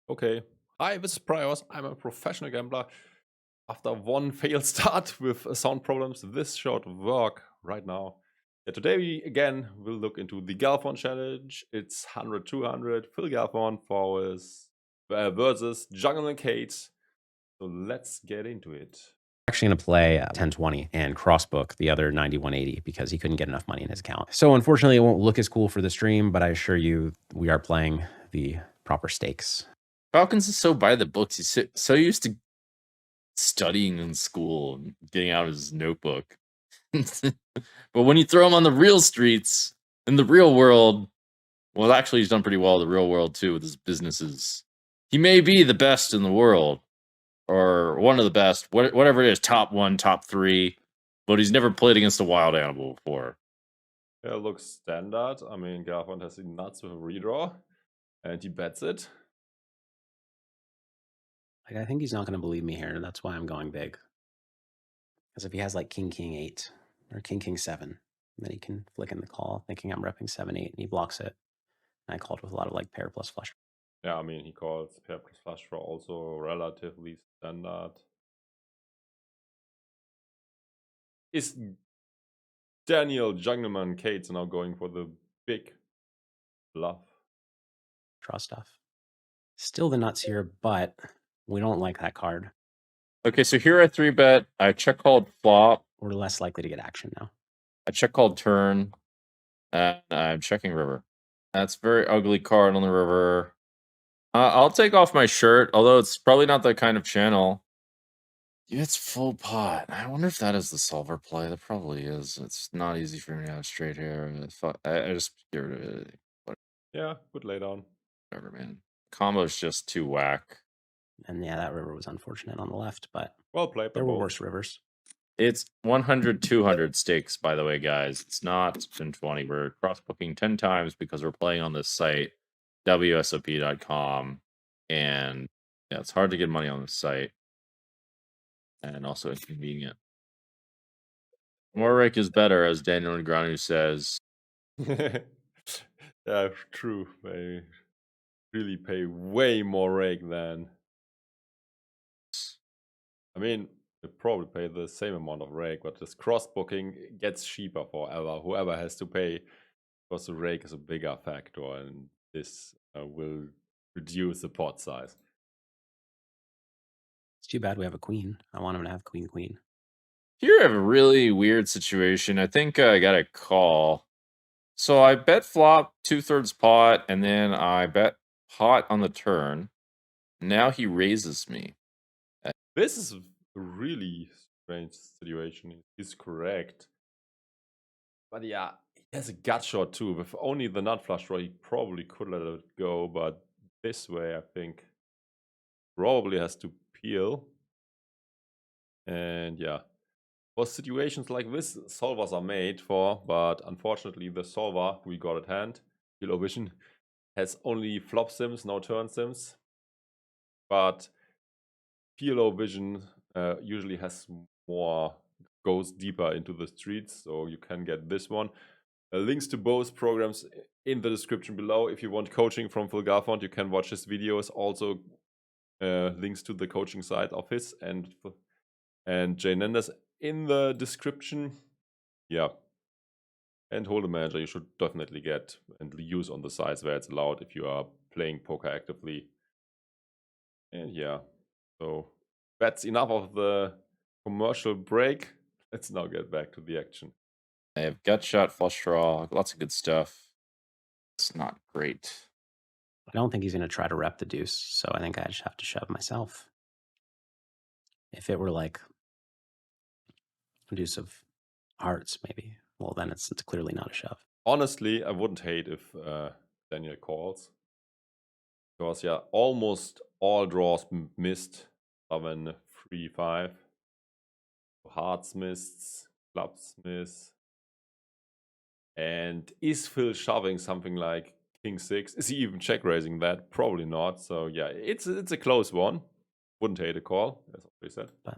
Okay. Hi, this is Praios. I'm a professional gambler. After one failed start with sound problems, this should work right now. Yeah, today we again will look into the Galfond challenge. It's 100-200 Phil Galfond versus Jungleman Kate. So let's get into it. Actually going to play 1020 and crossbook the other 9180 because he couldn't get enough money in his account. So unfortunately, it won't look as cool for the stream, but I assure you we are playing the proper stakes. Falcons is so by the books. He's so used to studying in school and getting out his notebook. But when you throw him on the real streets, in the real world, well, actually, he's done pretty well in the real world, too, with his businesses. He may be the best in the world, or one of the best, whatever it is, top 1, top 3, but he's never played against a wild animal before. Yeah, looks standard. I mean, Galfond has the nuts with a redraw, and he bets it. Like, I think he's not going to believe me here. That's why I'm going big. Because if he has like King, King 8 or King, King 7, then he can flick in the call thinking I'm repping 7, 8, and he blocks it. And I called with a lot of like pair plus flush. Yeah, I mean, he calls pair plus flush draw also relatively standard. Is Daniel Jungleman Cates now going for the big bluff? Draw stuff. Still the nuts here, but we don't like that card. Okay, so here I 3-bet. I check called flop. We're less likely to get action now. I check called turn. And I'm checking river. That's a very ugly card on the river. I'll take off my shirt, although it's probably not that kind of channel. Yeah, it's full pot. I wonder if that is the solver play. That probably is. It's not easy for me to have straight here. I just get rid of it. Yeah, good laydown. Whatever, man. Combo's just too whack. And yeah, that river was unfortunate on the left, but well played. There were worse rivers. It's 100-200 stakes, by the way, guys. It's not 10-20. We're cross-booking 10 times because we're playing on this site, WSOP.com. And yeah, it's hard to get money on this site. And also inconvenient. More rake is better, as Daniel Negreanu says. Yeah, true. They really pay way more rake than... I mean, they probably pay the same amount of rake, but this cross-booking gets cheaper forever. Whoever has to pay, because the rake is a bigger factor, and this will reduce the pot size. It's too bad we have a queen. I want him to have queen, queen. Here I have a really weird situation. I think I got a call. So I bet flop 2/3 pot, and then I bet pot on the turn. Now he raises me. This is a really strange situation. He's correct. But yeah, he has a gut shot too. With only the nut flush draw, he probably could let it go. But this way, I think, probably has to peel. And yeah, for situations like this, solvers are made for. But unfortunately, the solver we got at hand, PLO Vision, has only flop sims, no turn sims. But PLO Vision usually has more, goes deeper into the streets, so you can get this one. Links to both programs in the description below. If you want coaching from Phil Galfond, you can watch his videos. Also, links to the coaching site of his and Jay Nendes in the description. Yeah. And Holdem Manager you should definitely get and use on the sites where it's allowed if you are playing poker actively. And yeah, so that's enough of the commercial break. Let's now get back to the action. I have gut shot, flush draw, lots of good stuff. It's not great. I don't think he's going to try to rep the deuce, so I think I just have to shove myself. If it were like a deuce of hearts, maybe, well, then it's clearly not a shove. Honestly, I wouldn't hate if Daniel calls. Because, yeah, almost all draws missed. 7, 3, 5. Hearts missed, clubs missed. And is Phil shoving something like King 6? Is he even check raising that? Probably not. So yeah, it's a close one. Wouldn't hate a call, as I said. But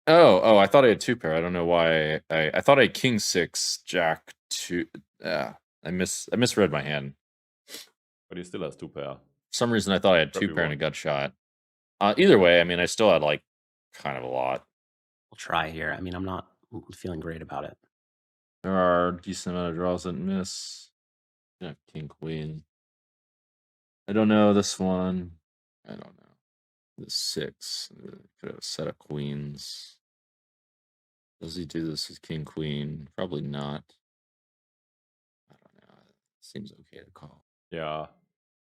Oh, I thought I had 2 pair. I don't know why. I thought I had King 6, Jack 2. I misread my hand. But he still has 2 pair. For some reason I thought I had 2 pair and a gut shot. Either way, I mean, I still had like kind of a lot. We'll try here. I mean, I'm not feeling great about it. There are a decent amount of draws that miss. Yeah, king, queen. I don't know this one. I don't know. The 6. Could have a set of queens. Does he do this with king, queen? Probably not. I don't know. Seems okay to call. Yeah,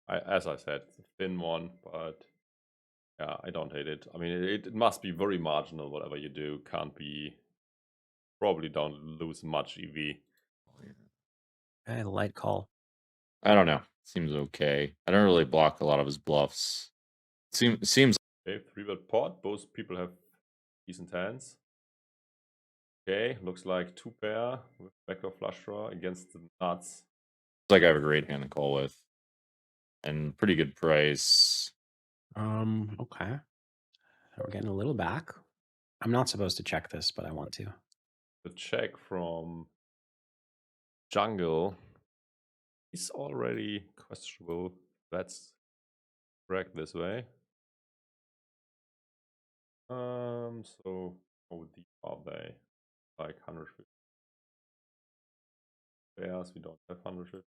as I said, it's a thin one, but yeah, I don't hate it. I mean, it must be very marginal, whatever you do. Can't be, probably don't lose much EV. Okay, light call. I don't know. Seems okay. I don't really block a lot of his bluffs. Seems Okay, 3-bet pot. Both people have decent hands. Okay, looks like 2 pair with backdoor flush draw against the nuts. like I have a great hand to call with. And pretty good price. Okay. We're getting a little back. I'm not supposed to check this, but I want to. The check from Jungle is already questionable. That's correct this way. So how deep are they? Like 150 pairs. We don't have 150.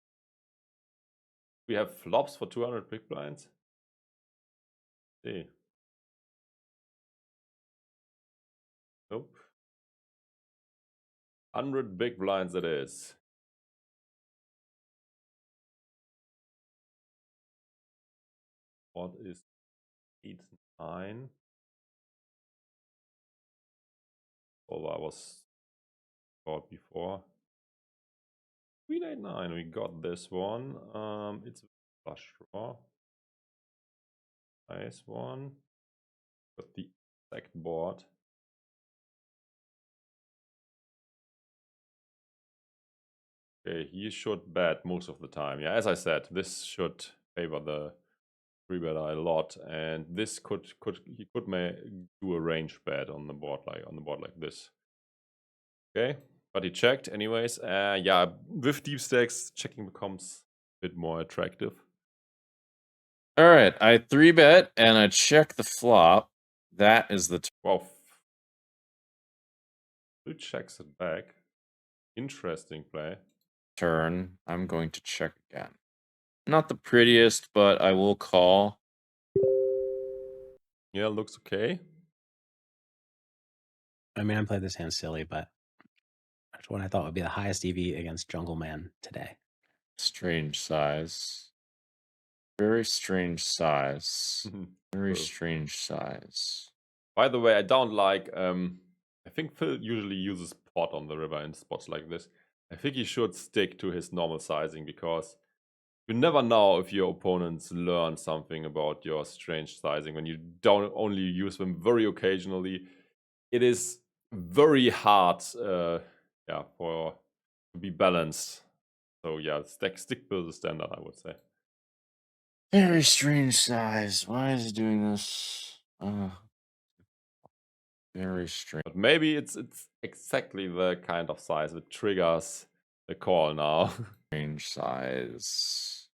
We have flops for 200 big blinds. See. Nope. 100 big blinds it is. What is 8, 9? Oh, I was thought before. Queen 8, 9. We got this one. It's a flush draw. Nice one. Got the exact board. Okay, he should bet most of the time. Yeah, as I said, this should favor the 3-bet a lot, and this could do a range bet on the board like this. Okay, but he checked anyways. Yeah, with deep stacks, checking becomes a bit more attractive. All right, I 3-bet and I check the flop. That is the Wow. Who checks it back? Interesting play. turn. I'm going to check again. Not the prettiest, but I will call. Yeah, looks okay. I mean, I played this hand silly, but that's what I thought would be the highest EV against Jungleman today. Strange size. Very strange size. Very True. strange size. By the way, I don't like, I think Phil usually uses pot on the river in spots like this. I think he should stick to his normal sizing, because you never know if your opponents learn something about your strange sizing when you don't only use them very occasionally. It is very hard, yeah, to be balanced. So yeah, stick to the standard, I would say. Very strange size. Why is it doing this? Very strange. But maybe it's exactly the kind of size that triggers the call now. Strange size.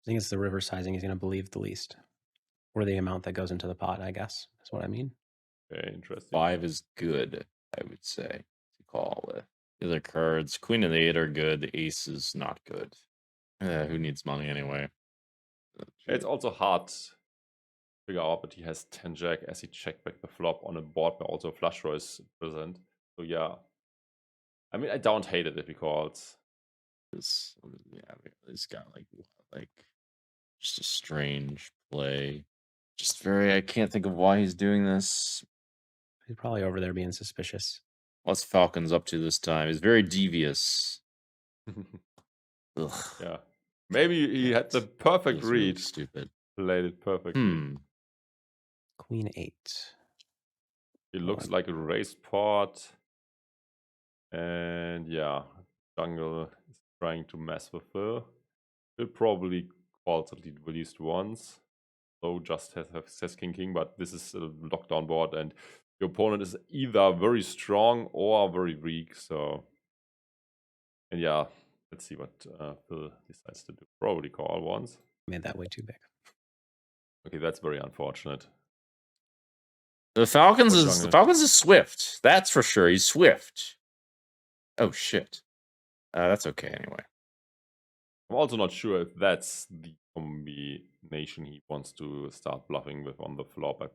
I think it's the river sizing he's going to believe the least. Or the amount that goes into the pot, I guess, is what I mean. Okay, interesting. 5 is good, I would say, to call with. The other cards, Queen and the 8 are good. The Ace is not good. Who needs money anyway? It's also hard to figure out, but he has 10 jack as he checked back the flop on a board where also flush draw is present. So yeah, I mean, I don't hate it if he calls. Yeah, he's got like just a strange play. Just very, I can't think of why he's doing this. He's probably over there being suspicious. What's Falcon's up to this time? He's very devious. Ugh. Yeah, maybe he had the perfect Feels really read. stupid. Played it perfectly. Queen 8. It looks like a raised pot. And yeah, Jungle is trying to mess with her. He'll probably call at least once. So just has king, but this is a lockdown board, and your opponent is either very strong or very weak. So, and yeah, let's see what Phil decides to do. Probably call once. Made that way too big. Okay, that's very unfortunate. The Falcons jungle. is swift. That's for sure. He's swift. Oh shit. That's okay anyway. I'm also not sure if that's the combination he wants to start bluffing with on the flop. I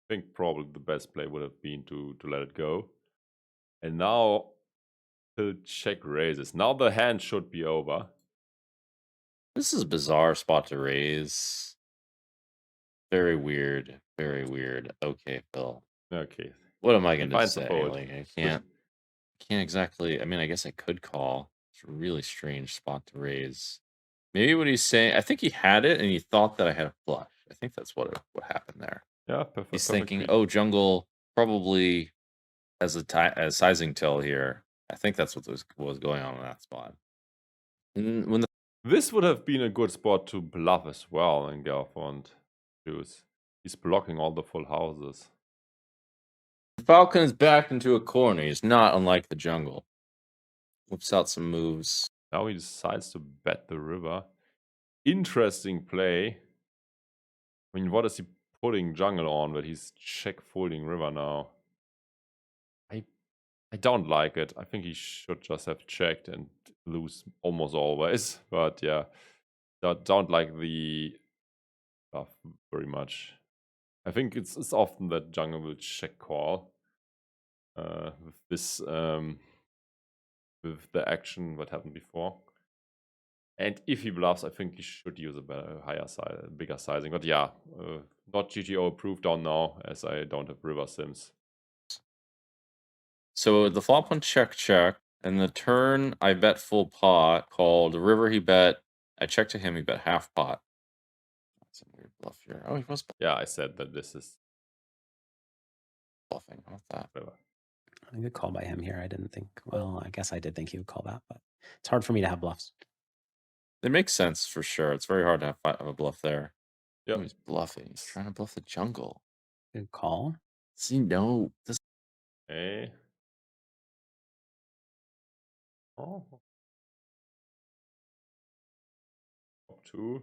think probably the best play would have been to let it go. And now he'll check raises. Now the hand should be over. This is a bizarre spot to raise. Very weird. Very weird. Okay, Phil. Okay. What am I going to finds the say? fold. Like, I can't exactly. I mean, I guess I could call. It's a really strange spot to raise. Maybe what he's saying, I think he had it and he thought that I had a flush. I think that's what happened there. Yeah, perfect. He's perfect thinking, read. oh, jungle probably as a sizing tell here. I think that's what was going on in that spot. And when this would have been a good spot to bluff as well in Galfond. He's blocking all the full houses. the Falcon is backed into a corner, he's not unlike the jungle. Whips out some moves. Now he decides to bet the river. Interesting play. I mean, what is he putting jungle on? But he's check folding river now. I don't like it. I think he should just have checked and lose almost always. But yeah, don't like the stuff very much. I think it's often that jungle will check call with this with the action that happened before. And if he bluffs, I think he should use a bigger sizing. But yeah, not GTO approved on now, as I don't have river sims. So the flop went check, and the turn I bet full pot. Called the river. He bet. I checked to him. He bet half pot. That's a weird bluff here. Oh, he was. Yeah, I said that this is bluffing. How about that? River. A good call by him here. I didn't think. Well, I guess I did think he would call that, but it's hard for me to have bluffs. It makes sense for sure. It's very hard to have a bluff there. Yeah, he's bluffing. He's trying to bluff the jungle. Good call. See, no. This. Okay. Oh. Top 2.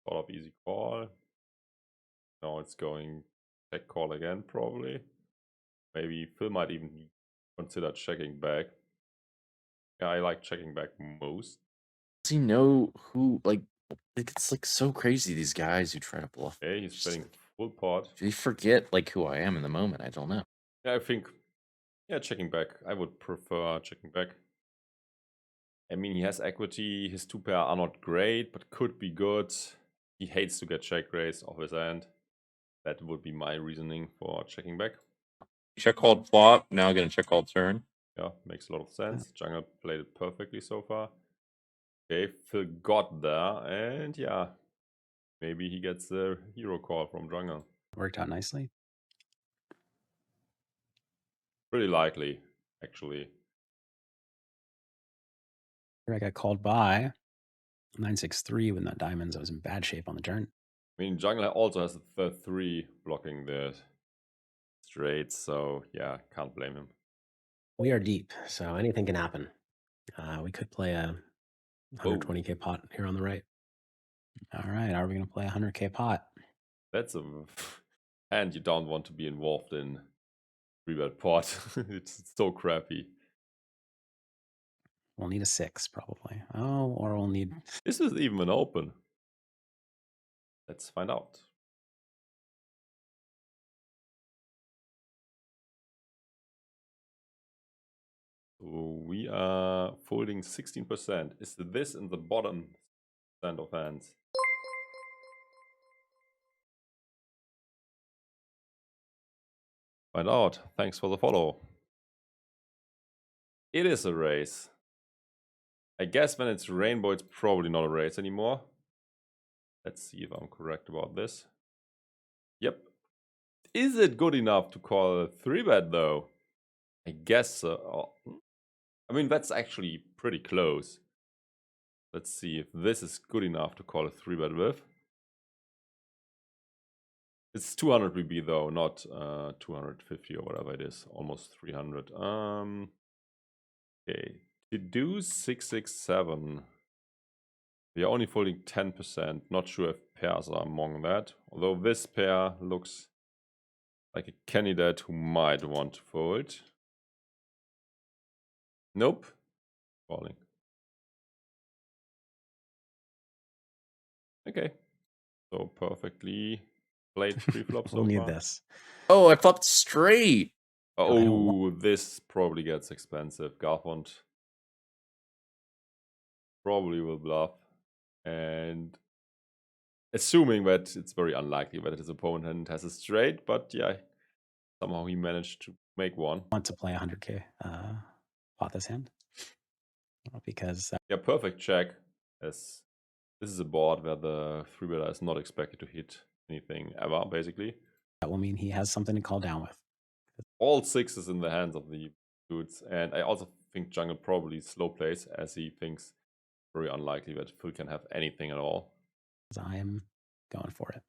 Sort of easy call. Now it's going check call again, probably. Maybe Phil might even consider checking back. Yeah, I like checking back most. Does he know who, like it's like so crazy, these guys who try to bluff. Okay, he's betting full pot. Do you forget like who I am in the moment? I don't know. Yeah, I think, yeah, checking back. I would prefer checking back. I mean, he has equity. His 2 pair are not great, but could be good. He hates to get check raised off his end. That would be my reasoning for checking back. Check called flop. Now gonna check called turn. Yeah, makes a lot of sense. Jungle played it perfectly so far. Okay, Phil got there, and yeah, maybe he gets the hero call from jungle. Worked out nicely. Pretty likely, actually. Here I got called by 963 with nut diamonds. I was in bad shape on the turn. I mean, jungle also has the 3 blocking the straight, so yeah, can't blame him. We are deep, so anything can happen. We could play a 120k pot here on the right. All right, are we going to play a 100k pot? That's a and you don't want to be involved in 3-bet pot. It's so crappy. We'll need a 6 probably. Oh, or we'll need. Is this even an open? Let's find out. So we are folding 16%. Is this in the bottom % of hands? Find out. Thanks for the follow. It is a race. I guess when it's rainbow, it's probably not a race anymore. Let's see if I'm correct about this. Yep. Is it good enough to call a 3-bet though? I guess so. I mean, that's actually pretty close. Let's see if this is good enough to call a 3-bet with. It's 200 BB though, not 250 or whatever it is. Almost 300. Okay. To do 667. We are only folding 10%. Not sure if pairs are among that. Although this pair looks like a candidate who might want to fold. Nope. Calling. Okay. So perfectly played pre-flop so We'll need far. this. Oh, I flopped straight. Oh, this probably gets expensive. Galfond probably will bluff. And assuming that it's very unlikely that his opponent has a straight, but yeah, somehow he managed to make one. Want to play 100k pot this hand because Yeah, perfect check. As this is a board where the 3-better is not expected to hit anything ever, basically. that will mean he has something to call down with. All sixes in the hands of the dudes, and I also think Jungle probably slow plays, as he thinks very unlikely that Phil can have anything at all. I am going for it.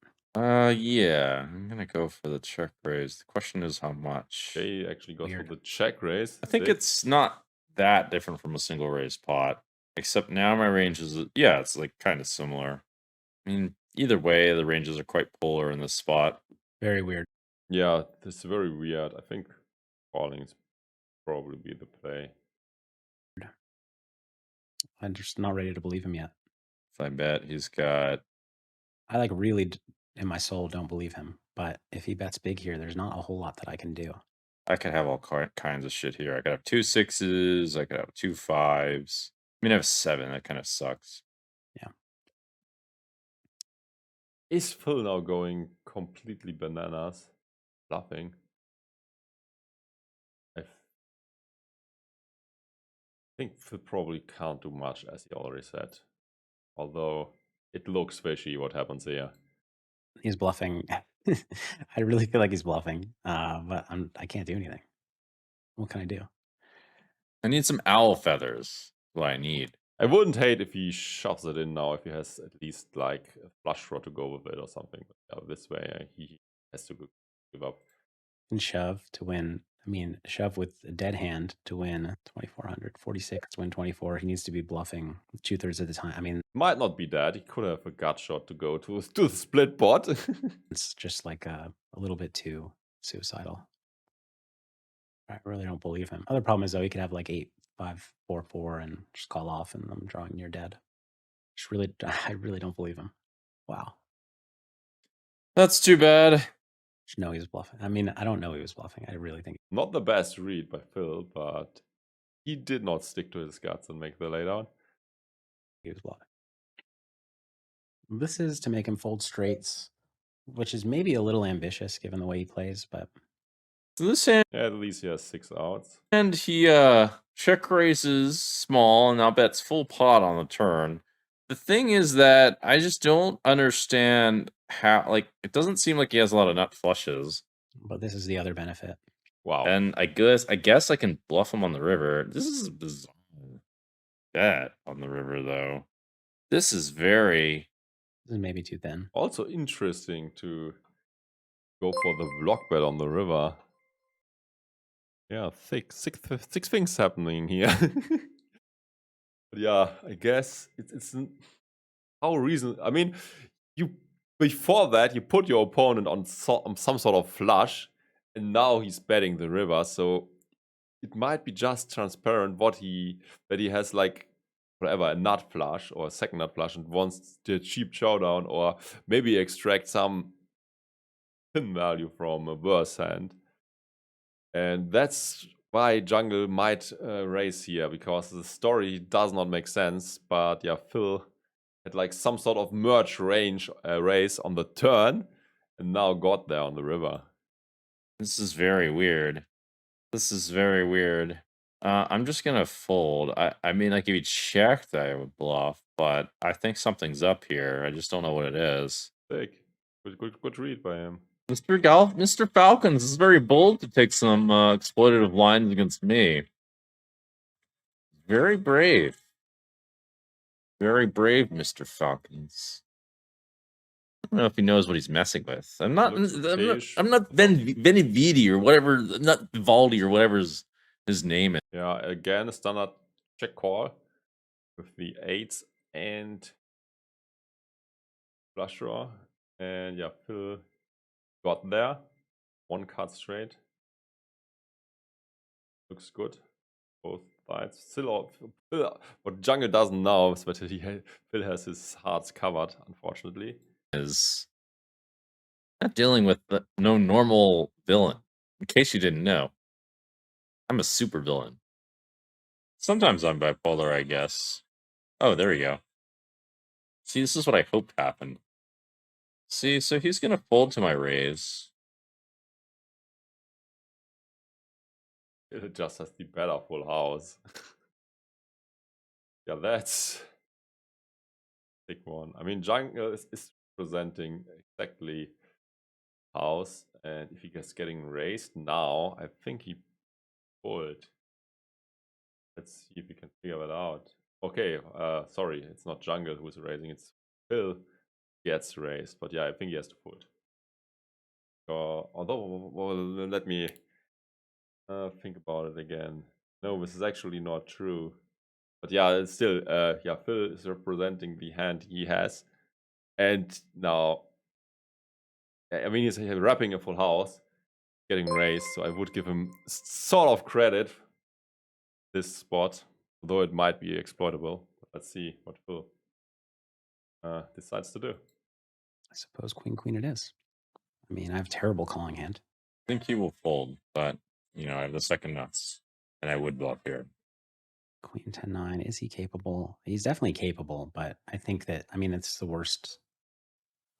Yeah, I'm gonna go for the check raise. The question is how much. Jay actually goes Weird. for the check raise. I think it's not that different from a single raise pot, except now my range is, yeah, it's like kind of similar. I mean, either way, the ranges are quite polar in this spot. Very weird. Yeah, this is very weird. I think calling is probably be the play. I'm just not ready to believe him yet. If I bet he's got, I like really in my soul don't believe him, but if he bets big here, there's not a whole lot that I can do. I could have all kinds of shit here. I could have 2 6s. I could have 2 5s. I mean, I have 7. That kind of sucks. Yeah. Is Phil now going completely bananas? Bluffing? I think Phil probably can't do much, as he already said. Although it looks fishy what happens here. He's bluffing. I really feel like he's bluffing, but I can't do anything. What can I do? I need some owl feathers. What I need. I wouldn't hate if he shoves it in now, if he has at least like a flush draw to go with it or something. But yeah, this way he has to give up. And shove to win. I mean, shove with a dead hand to win 2,400, 46 to win 24. He needs to be bluffing 2/3 of the time. I mean, Might not be that. He could have a gut shot to go to the split pot. it's just like a little bit too suicidal. I really don't believe him. Other problem is though, he could have like 8, 5, 4, 4 and just call off, and I'm drawing near dead. Just really, I really don't believe him. Wow. That's too bad. Just know he was bluffing. I mean, I don't know he was bluffing. I really think Not the best read by Phil, but he did not stick to his guts and make the laydown. he was bluffing. This is to make him fold straights, which is maybe a little ambitious given the way he plays, but So this hand, Yeah, at least he has 6 outs. and he check raises small and now bets full pot on the turn. The thing is that I just don't understand how, like, it doesn't seem like he has a lot of nut flushes. but this is the other benefit. Wow. And I guess I can bluff him on the river. This is a bizarre bet on the river, though. This is very. This is maybe too thin. Also interesting to go for the block bet on the river. Yeah, six things happening here. But yeah, I guess it's how reason. I mean, you before that you put your opponent on some sort of flush, and now he's betting the river. So it might be just transparent that he has like whatever, a nut flush or a second nut flush and wants the cheap showdown, or maybe extract some pin value from a worse hand. And that's why Jungle might raise here, because the story does not make sense. But yeah, Phil had like some sort of merge range raise on the turn, and now got there on the river. This is very weird. This is very weird. I'm just gonna fold. I mean, like if he checked, I would bluff, but I think something's up here. I just don't know what it is. Sick. Good read by him. Mr. Falcons is very bold to take some exploitative lines against me. Very brave. Very brave, Mr. Falcons. I don't know if he knows what he's messing with. I'm not Benny Vidi or whatever. I'm not Vivaldi or whatever his name is. Yeah, again, a standard check call with the 8s and flush draw. And yeah, Phil got there. One card straight. Looks good. Both sides. Still, what Jungle doesn't know is that Phil has his hearts covered, unfortunately. Is not dealing with no normal villain. In case you didn't know, I'm a super villain. Sometimes I'm bipolar, I guess. Oh, there we go. See, this is what I hoped happened. See, so he's gonna fold to my raise. It just has the better full house. Yeah, that's big one. I mean, Jungle is presenting exactly house, and if he gets getting raised now, I think he fold. Let's see if we can figure that out. Okay, sorry, it's not Jungle who's raising, it's Phil gets raised, but yeah, I think he has to fold. Although, well, let me think about it again. No, this is actually not true. But yeah, it's still, yeah, Phil is representing the hand he has. And now, I mean, he's wrapping a full house, getting raised, so I would give him sort of credit this spot, although it might be exploitable. But let's see what Phil decides to do. I suppose queen it is. I mean, I have terrible calling hand. I think he will fold, but you know, I have the second nuts, and I would bluff here. Queen 10-9. Is he capable? He's definitely capable, but I think that, I mean, it's the worst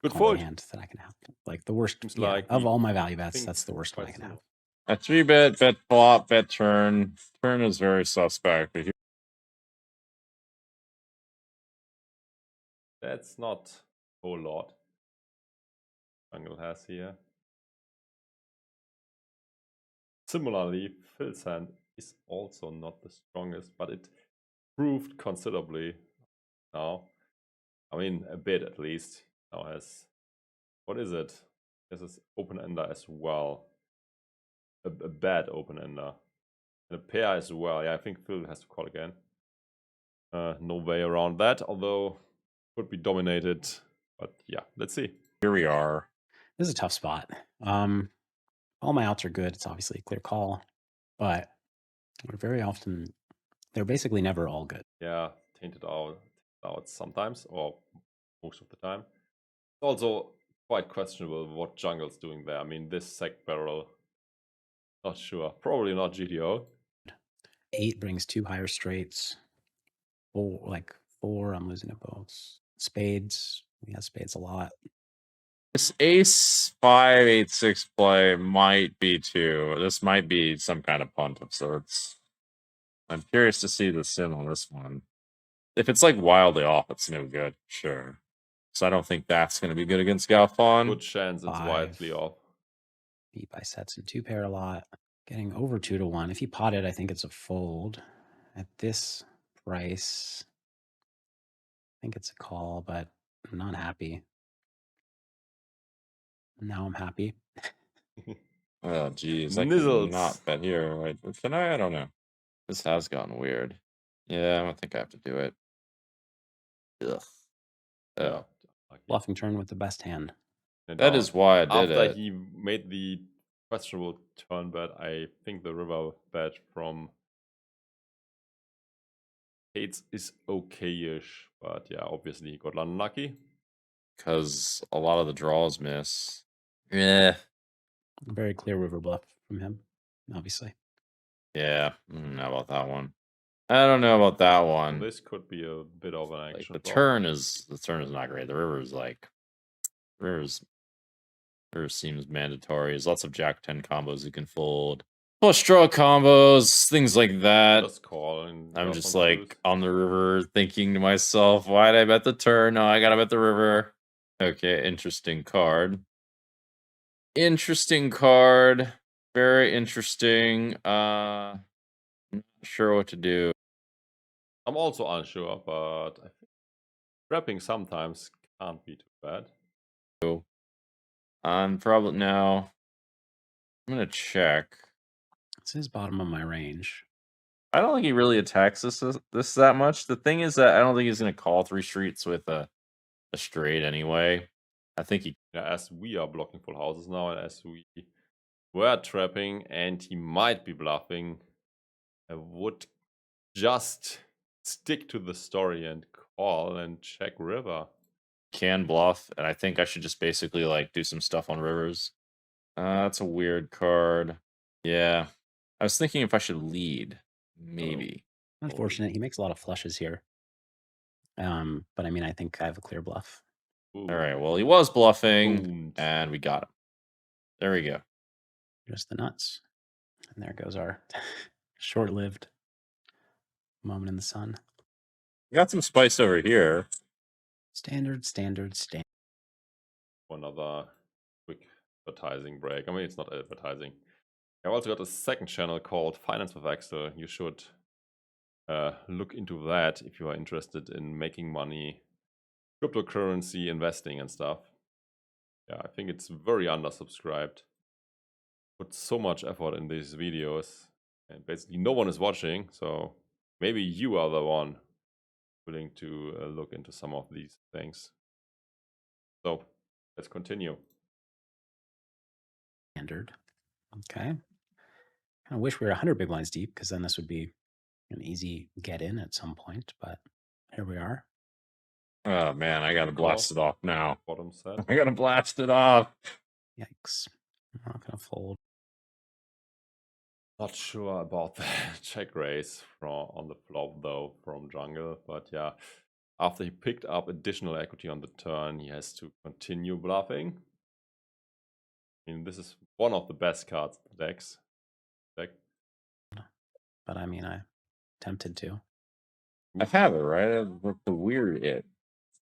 Good calling fold. hand that I can have. Like the worst, Seems yeah, like of he all my value bets, thinks that's the worst one I quite can have. A 3-bet, bet flop, bet turn. Turn is very suspect. But That's not a whole lot Jungle has here. Similarly, Phil's hand is also not the strongest, but it improved considerably now. I mean, a bit at least. Now has, what is it? This is open-ender as well. A bad open-ender. And a pair as well. Yeah, I think Phil has to call again. No way around that, although could be dominated. But yeah, let's see. here we are. This is a tough spot. All my outs are good. It's obviously a clear call, but very often they're basically never all good. Yeah, tainted out sometimes, or most of the time. It's also quite questionable what Jungle's doing there. I mean, this sec barrel, not sure. Probably not GTO. 8 brings 2 higher straights. 4, I'm losing at both. Spades, we have spades a lot. This ace 5, 8, 6 play might be 2. This might be some kind of punt of sorts. I'm curious to see the sim on this one. If it's like wildly off, it's no good. Sure. So I don't think that's going to be good against Galfond. Good chance it's 5. wildly off. Beat by sets and 2 pair a lot. Getting over 2-1. If he potted, I think it's a fold. At this price, I think it's a call, but I'm not happy. Now I'm happy. Oh, geez. I Nizzles. cannot bet here. Right? Can I? I don't know. This has gotten weird. Yeah, I don't think I have to do it. Ugh. Oh. Yeah. Bluffing turn with the best hand. And That is why I did after it. he made the questionable turn bet, I think the river bet from Hates is okay-ish, but yeah, obviously he got unlucky. Because a lot of the draws miss. Yeah. Very clear river bluff from him, obviously. Yeah. I don't know about that one. I don't know about that one. This could be a bit of an action. Like the turn is not great. The river is like river seems mandatory. There's lots of Jack 10 combos you can fold. Flush draw combos, things like that. Just call. And I'm just like on the river thinking to myself, why did I bet the turn? No, I gotta bet the river. Okay, interesting card. Interesting card. Very interesting. Not sure what to do. I'm also unsure, but I think wrapping sometimes can't be too bad. I'm probably now. I'm gonna check. This is bottom of my range. I don't think he really attacks this that much. The thing is that I don't think he's gonna call 3 streets with a a straight anyway. I think he Yeah, as we are blocking full houses now, and as we were trapping, and he might be bluffing, I would just stick to the story and call and check river. can bluff, and I think I should just basically like do some stuff on rivers. That's a weird card. Yeah. I was thinking if I should lead. Maybe. Unfortunate. He makes a lot of flushes here. But I mean, I think I have a clear bluff. Ooh. All right. Well, he was bluffing, Boomed. and we got him. There we go. Just the nuts. And there goes our short-lived moment in the sun. We got some spice over here. Standard. Another quick advertising break. I mean, it's not advertising. I've also got a second channel called Finance with Excel. You should look into that if you are interested in making money, cryptocurrency, investing and stuff. Yeah, I think it's very undersubscribed. Put so much effort in these videos and basically no one is watching. So maybe you are the one willing to look into some of these things. So let's continue. Standard. Okay. Kind of wish we were 100 big blinds deep, because then this would be an easy get in at some point, but here we are. Oh man, I gotta blast it off now. Bottom set. I gotta blast it off. Yikes. I'm not gonna fold. Not sure about the check raise on the flop though from Jungle, but yeah, after he picked up additional equity on the turn, he has to continue bluffing. I mean, this is one of the best cards of the deck. But I mean, I tempted to. I have it, right? That's the weird it.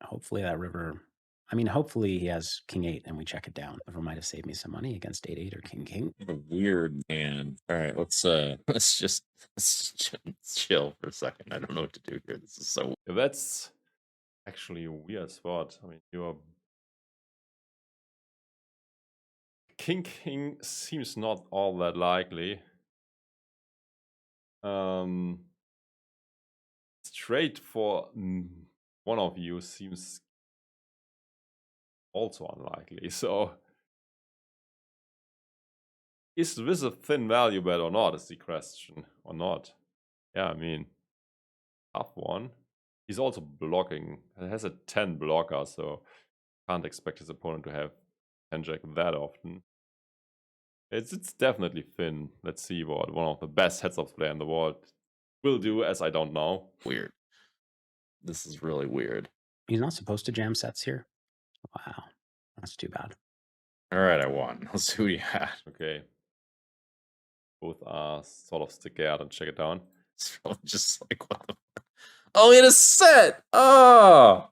Hopefully that river. I mean, hopefully he has king 8 and we check it down. River might have saved me some money against 8-8 or king. A weird hand. All right, let's just chill for a second. I don't know what to do here. This is so. Yeah, that's actually a weird spot. I mean, your king seems not all that likely. Straight for one of you seems also unlikely. So is this a thin value bet or not is the question, or not? Yeah, I mean, tough one. He's also blocking. He has a 10 blocker, so can't expect his opponent to have 10 jack that often. It's definitely thin. Let's see what one of the best heads-up player in the world will do, as I don't know. Weird. This is really weird. He's not supposed to jam sets here. Wow, that's too bad. All right, I won. Let's see who you had. Okay. Both are sort of scared and check it down. It's really just like, what the fuck? Oh, in a set! Oh!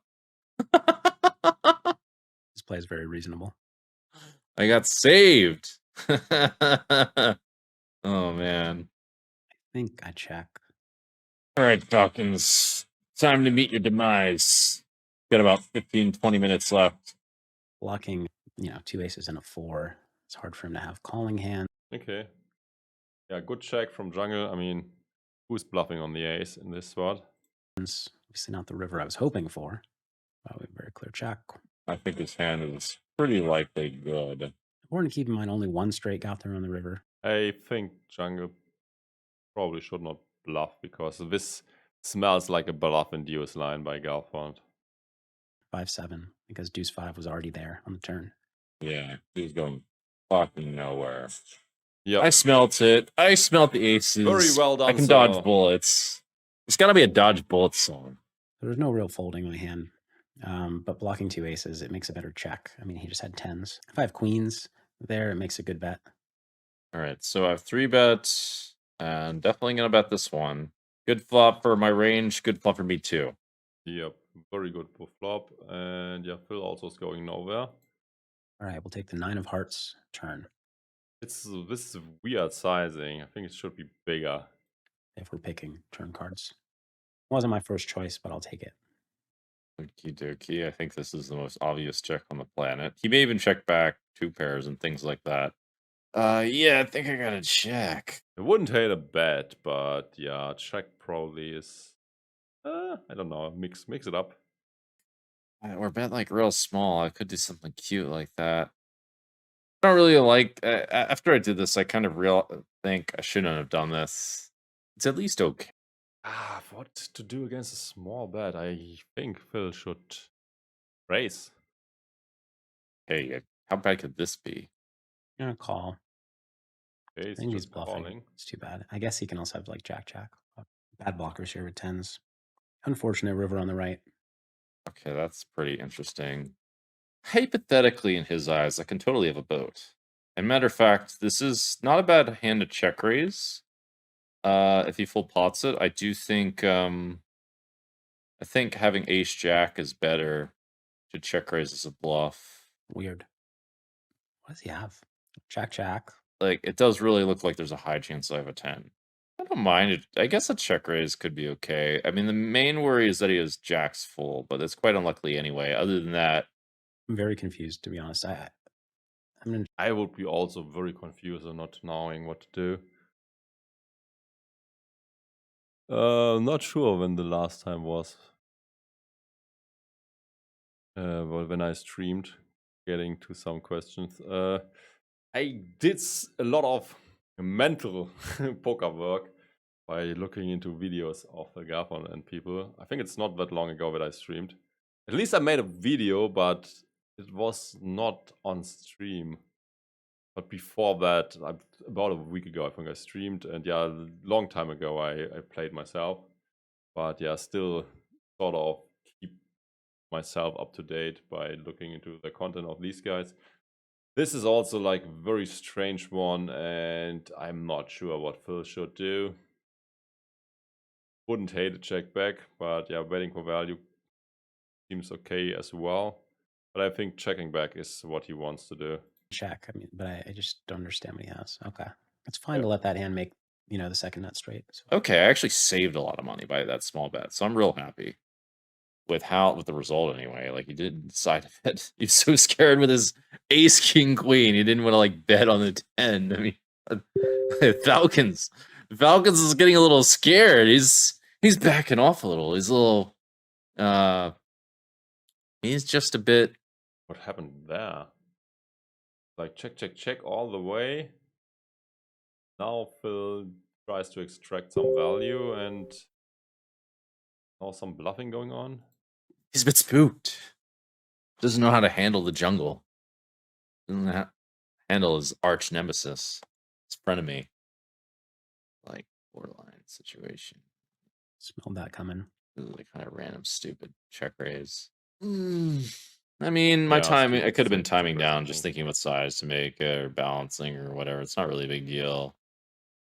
This play is very reasonable. I got saved. Oh, man. I think I check. All right, Falcons. Time to meet your demise. Got about 15-20 minutes left. Blocking, 2 aces and a 4. It's hard for him to have calling hand. Okay. Yeah, good check from Jungle. I mean, who's bluffing on the ace in this spot? Obviously not the river I was hoping for. But we have a very clear check. I think his hand is pretty likely good. Important to keep in mind only one straight got there on the river. I think Jungle probably should not bluff, because this smells like a bluff-induced line by Galfond. 5-7, because deuce 5 was already there on the turn. Yeah, he's going fucking nowhere. Yeah, I smelt it. I smelt the aces. very well done. I can dodge bullets. It's got to be a dodge bullets song. There's no real folding my hand. But blocking 2 aces, it makes a better check. I mean, he just had 10s. If I have queens there, it makes a good bet. All right, so I have 3 bets, and definitely going to bet this one. Good flop for my range, good flop for me too. Yep, very good for flop. And yeah, Phil also is going nowhere. All right, we'll take the 9 of hearts turn. This is weird sizing. I think it should be bigger. If we're picking turn cards. Wasn't my first choice, but I'll take it. Okie dokie. I think this is the most obvious check on the planet. He may even check back 2 pairs and things like that. Yeah, I think I gotta check. I wouldn't hate a bet, but yeah, check probably is. I don't know. Mix it up. Or bet like real small. I could do something cute like that. I don't really like. After I did this, I kind of think I shouldn't have done this. It's at least okay. What to do against a small bet? I think Phil should raise. Hey, how bad could this be? I'm gonna call. Okay, I he's think he's just bluffing. calling. It's too bad. I guess he can also have like Jack. Bad blockers here with tens. Unfortunate river on the right. Okay, that's pretty interesting. Hypothetically, in his eyes, I can totally have a boat. And matter of fact, this is not a bad hand to check raise. If he full pots it, I do think I think having ace jack is better to check raise as a bluff. Weird. What does he have? Jack. Like, it does really look like there's a high chance I have a 10. I don't mind it. I guess a check raise could be okay. I mean, the main worry is that he has jacks full, but it's quite unlikely anyway. Other than that, I'm very confused, to be honest. I would be also very confused and not knowing what to do. Not sure when the last time was. Well, when I streamed, getting to some questions. I did a lot of mental poker work by looking into videos of the Galfond and people. I think it's not that long ago that I streamed. At least I made a video, but it was not on stream. But before that, about a week ago, I think I streamed, and yeah, a long time ago, I played myself. But yeah, still sort of keep myself up to date by looking into the content of these guys. This is also like a very strange one, and I'm not sure what Phil should do. Wouldn't hate a check back, but yeah, waiting for value seems okay as well. But I think checking back is what he wants to do. check. I mean, but I just don't understand what he has. Okay. It's fine to let that hand make, the second nut straight. So. okay, I actually saved a lot of money by that small bet, so I'm real happy with the result anyway. Like, he didn't decide it. He's so scared with his ace king queen. He didn't want to like bet on the 10. I mean, Falcons is getting a little scared. He's backing off a little. He's a little he's just a bit. What happened there? Like check all the way. Now Phil tries to extract some value, and now some bluffing going on. He's a bit spooked. Doesn't know how to handle the jungle. Doesn't handle his arch nemesis, his frenemy. Like, borderline situation. Smelled that coming. This is like kind of random, stupid check raise. I mean, my timing, I could have been timing down, just thinking what size to make or balancing or whatever. It's not really a big deal.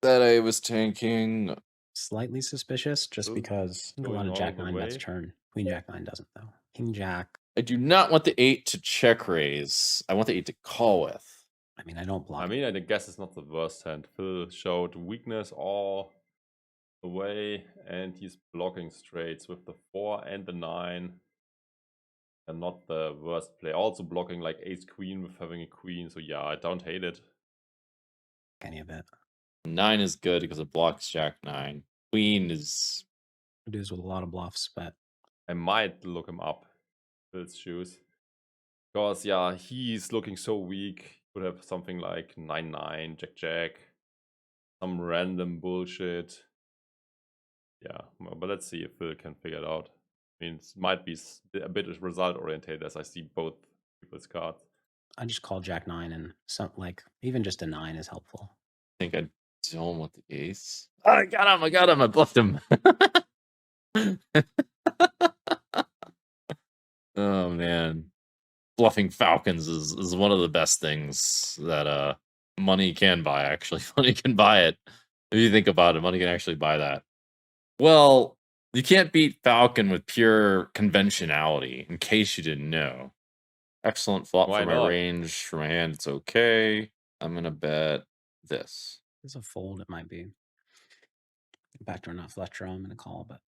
That I was tanking. Slightly suspicious, just because a lot of Jack 9 bets turn. Queen Jack 9 doesn't, though. King Jack. I do not want the 8 to check raise. I want the 8 to call with. I mean, I don't block. I mean, I guess it's not the worst hand. Phil showed weakness all the way, and he's blocking straights with the 4 and the 9. And not the worst play. Also blocking like ace queen with having a queen. So yeah, I don't hate it. Any of it. 9 is good because it blocks Jack 9. Queen is dudes with a lot of bluffs, but I might look him up. Phil's shoes. Because yeah, he's looking so weak. Could have something like 9-9, Jack-Jack. Some random bullshit. Yeah, but let's see if Phil can figure it out. I mean, it might be a bit result oriented as I see both people's cards. I just call Jack 9, and some like even just a 9 is helpful. I think I don't want the ace. Oh, I got him, I bluffed him. Oh man. Bluffing Falcons is one of the best things that money can buy, actually. Money can buy it. If you think about it, money can actually buy that. Well, you can't beat Falcon with pure conventionality, in case you didn't know. Excellent flop for my range. For my hand, it's okay. I'm going to bet this. It's a fold, it might be. Backdoor not flush draw, I'm going to call, but...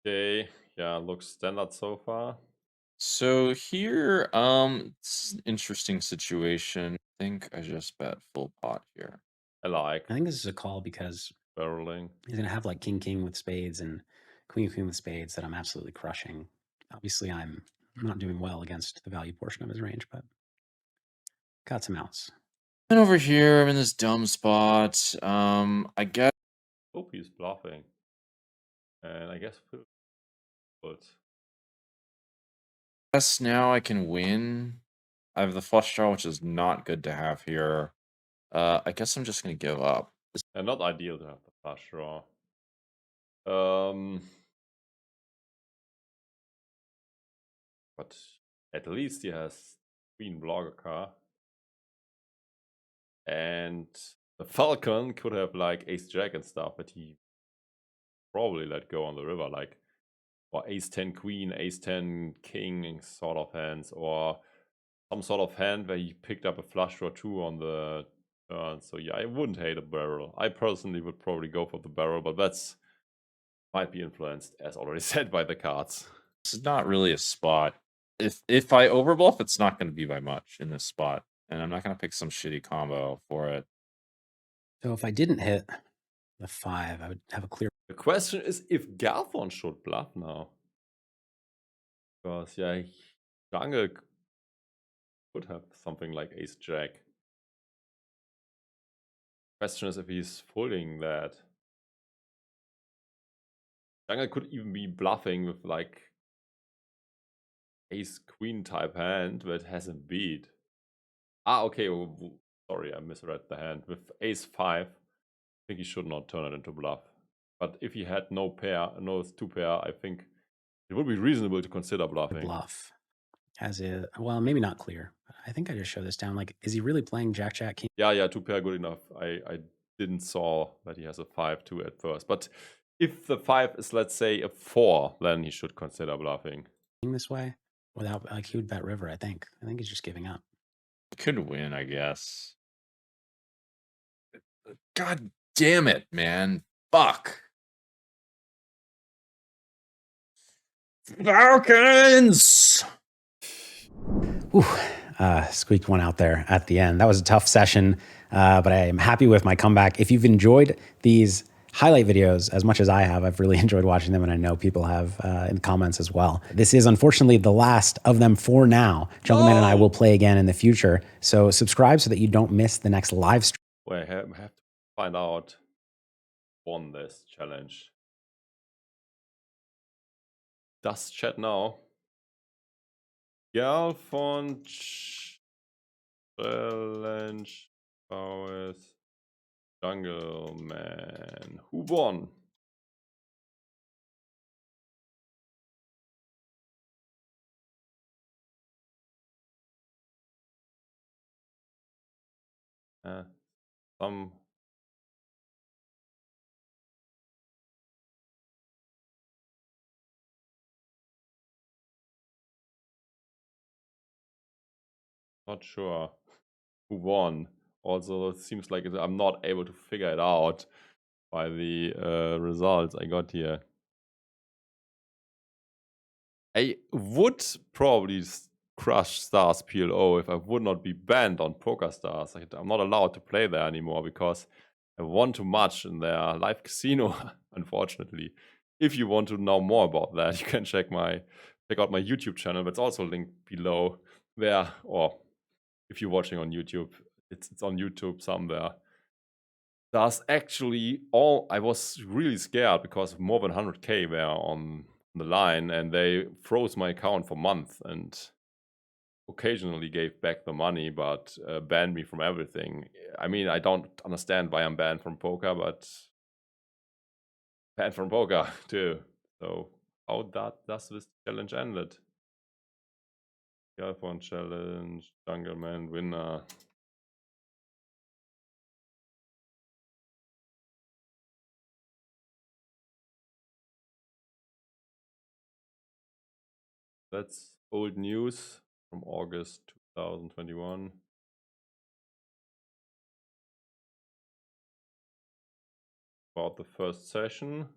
Okay, yeah, looks standard so far. So here, it's an interesting situation. I think I just bet full pot here. I think this is a call because barreling. He's gonna have like king with spades and queen with spades that I'm absolutely crushing. Obviously, I'm not doing well against the value portion of his range, but got some outs. And over here, I'm in this dumb spot. I guess. Hope he's bluffing. And I guess but Now I can win. I have the flush draw, which is not good to have here. I guess I'm just gonna give up. and not ideal to have the flush draw. But at least he has Queen Blocker. And the Falcon could have like Ace Jack and stuff, but he probably let go on the river, like or Ace 10 Queen, Ace 10 King sort of hands, or some sort of hand where he picked up a flush draw 2 on the turn. So yeah, I wouldn't hate a barrel. I personally would probably go for the barrel, but that's might be influenced, as already said, by the cards. This is not really a spot. If I overbluff, it's not going to be by much in this spot, and I'm not going to pick some shitty combo for it. So if I didn't hit the 5, I would have a clear. The question is if Galfond should bluff now. Because, yeah, Jungle could have something like Ace Jack. Question is if he's folding that. Jungle could even be bluffing with like Ace Queen type hand that has him beat. Ah, okay. Sorry, I misread the hand. With Ace 5, I think he should not turn it into bluff. But if he had no pair, no 2 pair, I think it would be reasonable to consider bluffing. Bluff. As is, well, maybe not clear. I think I just showed this down. Like, is he really playing Jack, Jack, King? Yeah, 2 pair good enough. I didn't saw that he has a 5-2 at first. But if the 5 is, let's say, a 4, then he should consider bluffing. This way, without, like, he would bet river, I think. I think he's just giving up. Could win, I guess. God damn it, man. Fuck. Falcons! Ooh, squeaked one out there at the end. That was a tough session, but I am happy with my comeback. If you've enjoyed these highlight videos as much as I have, I've really enjoyed watching them, and I know people have in the comments as well. This is unfortunately the last of them for now. Jungleman and I will play again in the future, so subscribe so that you don't miss the next live stream. Well, I have to find out who won this challenge. Does chat now? Galfond challenge powers Jungleman. Who won? Some not sure who won. Also, it seems like I'm not able to figure it out by the results I got here. I would probably crush Stars PLO if I would not be banned on PokerStars. I'm not allowed to play there anymore because I won too much in their live casino, unfortunately. If you want to know more about that, you can check out my YouTube channel. That's also linked below there, or if you're watching on YouTube, it's on YouTube somewhere. That's actually all. I was really scared because more than 100K were on the line, and they froze my account for months and occasionally gave back the money, but banned me from everything. I mean, I don't understand why I'm banned from poker, but banned from poker too. So how does this challenge ended? Galfond challenge, Jungleman winner. That's old news from August 2021. About the first session.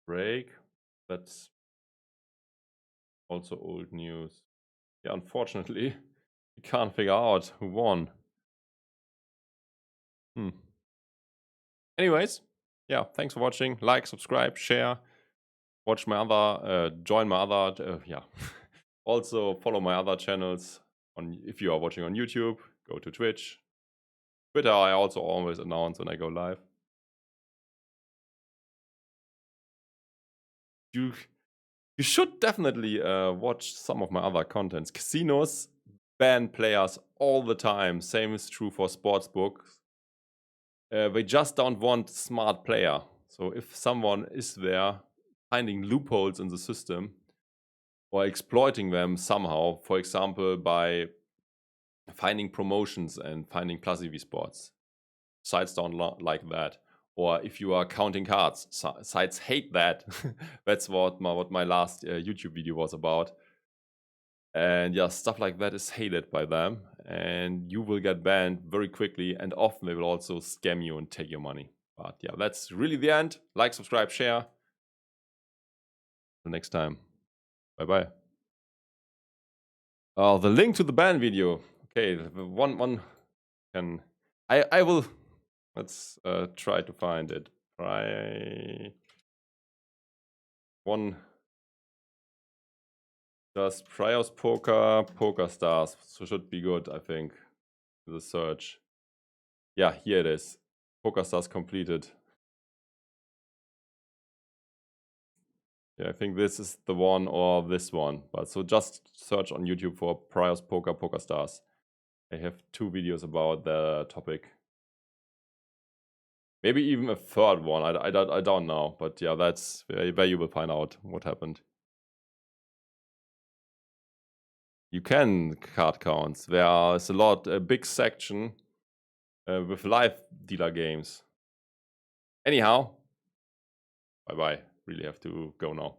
Break. That's also old news. Yeah, unfortunately, we can't figure out who won. Anyways, yeah, thanks for watching. Like, subscribe, share, watch my other, join my other, yeah. Also follow my other channels. If you are watching on YouTube, go to Twitch. Twitter, I also always announce when I go live. You should definitely watch some of my other contents. Casinos ban players all the time. Same is true for sportsbooks. They just don't want smart player. So if someone is there finding loopholes in the system or exploiting them somehow, for example, by finding promotions and finding plus EV spots, sites don't like that. Or if you are counting cards, sites hate that. That's what my last YouTube video was about. And yeah, stuff like that is hated by them, and you will get banned very quickly, and often they will also scam you and take your money. But yeah, that's really the end. Like, subscribe, share. Till next time. Bye-bye. Oh, the link to the ban video. Okay, one can... I will... Let's try to find it. Just praios poker stars. So should be good, I think. The search. Yeah, here it is. Poker stars completed. Yeah, I think this is the one or this one. But so just search on YouTube for praios poker stars. I have 2 videos about the topic. Maybe even a third one. I don't know. But yeah, that's where you will find out what happened. You can card counts. There's a big section with live dealer games. Anyhow, bye-bye. Really have to go now.